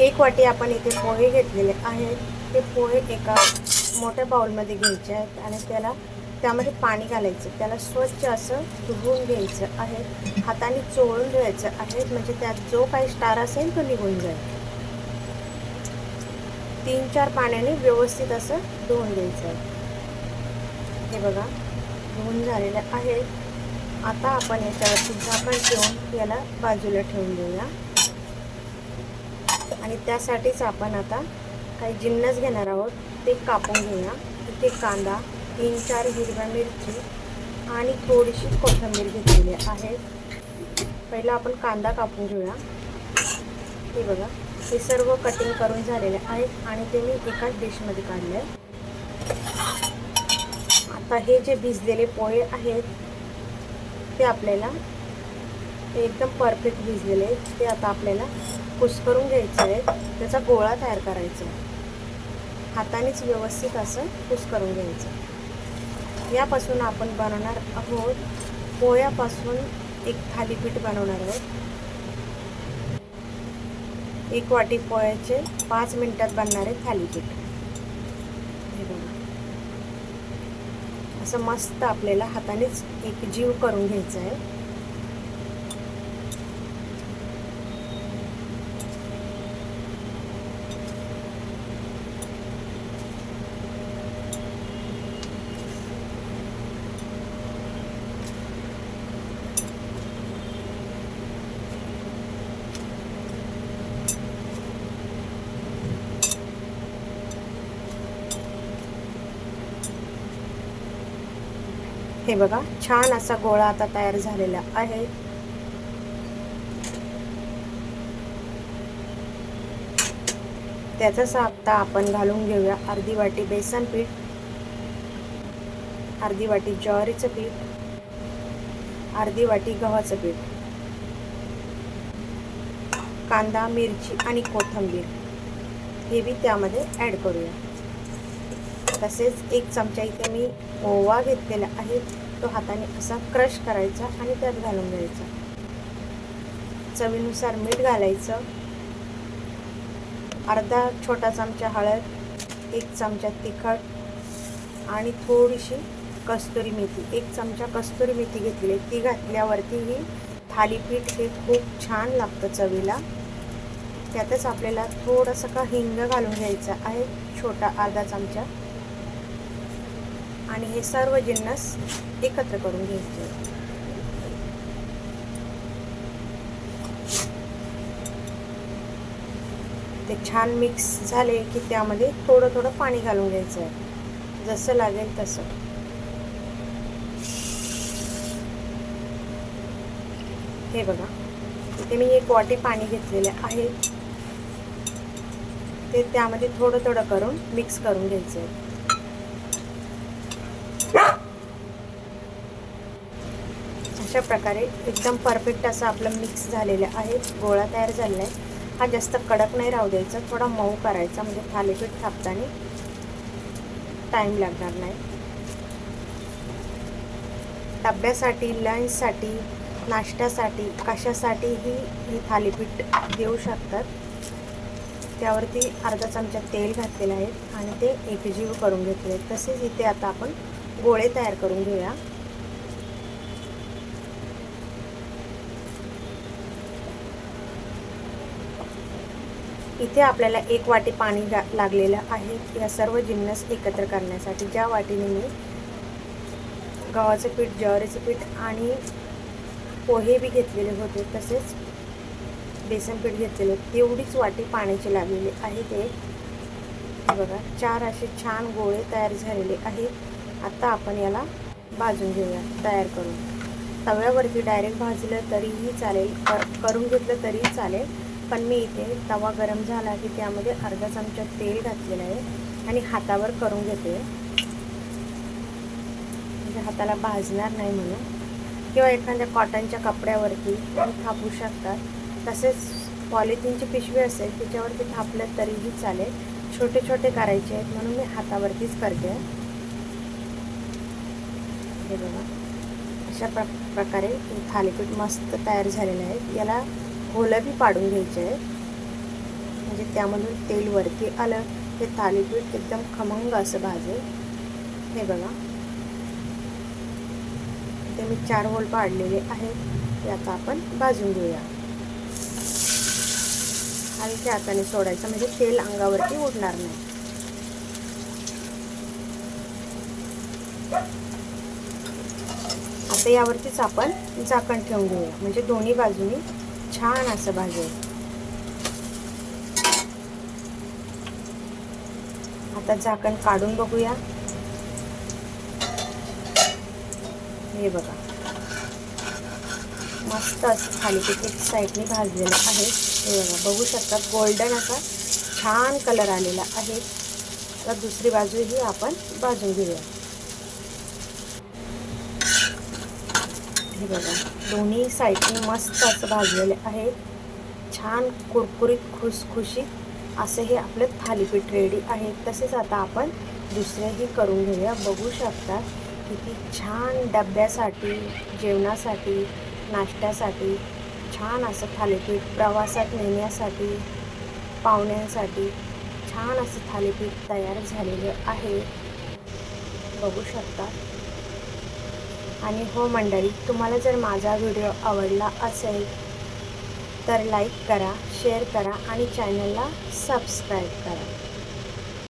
1 वाटी आपण इथे पोहे घेतलेले आहेत. ते पोहे एका मोठ्या बाउलमध्ये घ्यायचे आहेत आणि त्यामध्ये पाणी घालायचं. त्याला स्वच्छ असं धुवून घ्यायचं आहे. हाताने चोळून घ्यायचं आहे, म्हणजे त्यात जो काही स्टार असेल तो निघून जाईल. 3-4 पाण्याने व्यवस्थित असं धुवून घ्यायचं आहे. हे बघा, धुवून झालेलं आहे. आता आपण याच्यावरती झाकण ठेवून याला बाजूला ठेवून देऊया. आणि त्यासाठीच आपण आता काही जिन्नस घेणार आहोत, ते कापून घेऊया. इथे कांदा, 3-4 हिरव्या मिरची आणि थोडीशी कोथिंबीर घेतलेली आहे. पहिला आपण कांदा कापून घेऊया. हे बघा, हे सर्व कटिंग करून झालेले आहेत आणि ते मी एकाच डिशमध्ये काढले आहे. आता हे जे भिजलेले पोहे आहेत ते आपल्याला एकदम परफेक्ट भिजलेले आहेत. ते आता आपल्याला कुस्करून घ्यायचं आहे. त्याचा गोळा तयार करायचा आहे. हातानेच व्यवस्थित असं कुस्करून घ्यायचं. यापासून आपण बनवणार आहोत, पोह्यापासून एक थालीपीठ बनवणार आहोत. 1 वाटी पोह्याचे 5 मिनिटात बनणारे थालीपीठ. हे बघा, असं मस्त आपल्याला हातानेच एक जीव करून घ्यायचं आहे. हे बघा, छान असा गोळा आता तयार झालेला आहे. त्याचाच आता आपण घालून घेऊया अर्धी वाटी बेसन पीठ, अर्धी वाटी ज्वारीचं पीठ, अर्धी वाटी गव्हाचं पीठ, कांदा, मिरची आणि कोथिंबीर हे बी त्यामध्ये ॲड करूया. तसेच 1 चमचा इथे मी ओवा घेतलेला आहे. तो हाताने असा क्रश करायचा आणि त्यात घालून घ्यायचा. चवीनुसार मीठ घालायचं. अर्धा छोटा चमचा हळद, 1 चमचा तिखट आणि थोडीशी कस्तुरी मेथी, 1 चमचा कस्तुरी मेथी घेतली. ती घातल्यावरती ही थालीपीठ हे खूप छान लागतं चवीला. त्यातच आपल्याला थोडंसं का हिंग घालून घ्यायचं आहे, छोटा अर्धा चमचा. आणि हे सर्व जिन्नस एकत्र करून घ्यायचे. ते छान मिक्स झाले की त्यामध्ये थोडं थोडं पाणी घालून घ्यायचं आहे, जसं लागेल तसं. हे बघा, इथे मी 1 वाटी पाणी घेतलेले आहे. ते त्यामध्ये थोडं थोडं करून मिक्स करून घ्यायचं आहे. अशा प्रकारे एकदम परफेक्ट असं आपलं मिक्स झालेलं आहे, गोळा तयार झालेला आहे. हा जास्त कडक नाही राहू द्यायचा, थोडा मऊ करायचा, म्हणजे थालीपीठ थापताना टाईम लागणार नाही. डब्यासाठी, लंचसाठी, नाश्त्यासाठी, कशासाठीही ही थालीपीठ देऊ शकतात. त्यावरती अर्धा चमचा तेल घातलेलं आहे आणि ते एकजीव करून घेतले. तसेच इथे आता आपण गोळे तयार करून घेऊया. इथे आपल्याला 1 वाटी पाणी लागलेलं आहे या सर्व जिन्नस एकत्र करण्यासाठी. ज्या वाटीने मी गव्हाचं पीठ, ज्वारीचं पीठ आणि पोहे बी घेतलेले होते, तसेच बेसन पीठ घेतलेले, तेवढीच वाटी पाण्याची लागलेली आहे. ते बघा, 4 असे छान गोळे तयार झालेले आहेत. आता आपण याला भाजून घेऊया तयार करून. तव्यावरती डायरेक्ट भाजलं तरीही चालेल, करून घेतलं तरीही चालेल. पण मी इथे तवा गरम झाला की त्यामध्ये अर्धा चमचा तेल घातलेलं आहे आणि हातावर करून घेते, म्हणजे हाताला भाजणार नाही म्हणून. किंवा एखाद्या कॉटनच्या कपड्यावरती तुम्ही थापू शकता. तसेच पॉलिथिनची पिशवी असेल त्याच्यावरती थापलं तरीही चालेल. छोटे छोटे करायचे आहेत म्हणून मी हातावरतीच करते. हे बघा, अशा प्रकारे थालीपीठ मस्त तयार झालेलं आहे. याला होलं बी पाडून घ्यायचे आहे. म्हणजे त्यामधून तेल वरती आलं. हे थालीपीठ एकदम खमंग असं भाजेल. हे बघा, ते मी 4 होल पाडलेले आहेत. ते आता आपण भाजून घेऊया. हलक्या हाताने सोडायचं म्हणजे तेल अंगावरती उडणार नाही. आता यावरतीच आपण झाकण ठेवून घेऊया म्हणजे दोन्ही बाजूनी छान असं भाजेल. आता झाकण काढून बघूया. हे बघा, मस्त असं थालीपीठ एक साईडने भाजलेलं आहे. हे बघा, बघू शकता गोल्डन असा छान कलर आलेला आहे. आता दुसरी बाजूही आपण भाजून घेऊया. हे बघा, दोन्ही साईडने मस्त असं भाजलेले आहे. छान कुरकुरीत खुसखुशीत असं हे आपलं थालीपीठ रेडी आहे. तसेच आता आपण दुसरेही करून घेऊया. बघू शकता किती छान डब्यासाठी, जेवणासाठी, नाश्त्यासाठी छान असं थालीपीठ, प्रवासात नेण्यासाठी, पाहुण्यांसाठी छान असं थालीपीठ तयार झालेले आहे. बघू शकता. आणि हो मंडळी, तुम्हाला जर माझा व्हिडिओ आवडला असेल तर लाईक करा, शेअर करा आणि चॅनलला सबस्क्राईब करा.